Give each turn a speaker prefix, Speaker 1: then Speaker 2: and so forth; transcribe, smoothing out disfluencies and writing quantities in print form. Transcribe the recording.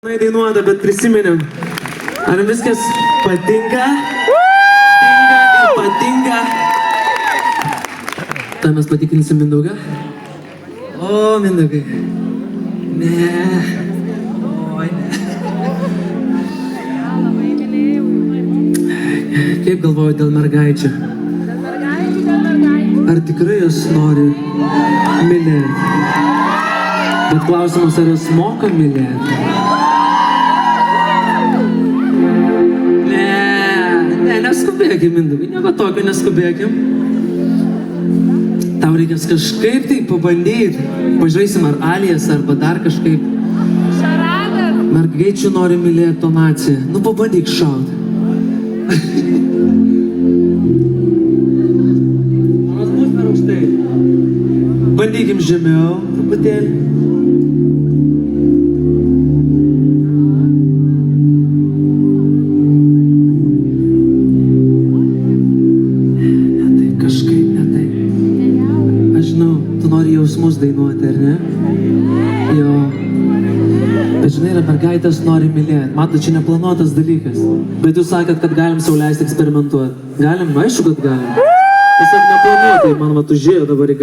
Speaker 1: Dainuota, bet prisiminėm. Ar viskas patinka? Patinka. Tai mes patikrinsim Mindaugą. O, Mindaugai. Ne. Oi, ne. Kaip galvoju dėl mergaičių? Ar tikrai jos nori mylėti? Bet klausimas, ar jos moka mylėti? Neskubėkim, Mindaugai, nieko tokio neskubėkim. Tau reikės kažkaip tai pabandyti. Pažiūrėsim, ar alijas, arba dar kažkaip. Mergaičių nori mylėti tonaciją. Nu, pabandyk šaut. Manas bus per aukštai. Bandykim žemiau, truputėlį. Jausmus dainuoti, ar ne? Jo. Bet žinai, yra mergaitės nori mylėti. Matai, čia neplanuotas dalykas. Bet jūs sakėt, kad galim sau leisti eksperimentuoti. Galim? Aišku, kad galim. Tiesiog neplanuotai, man užėjo dabar į galvą.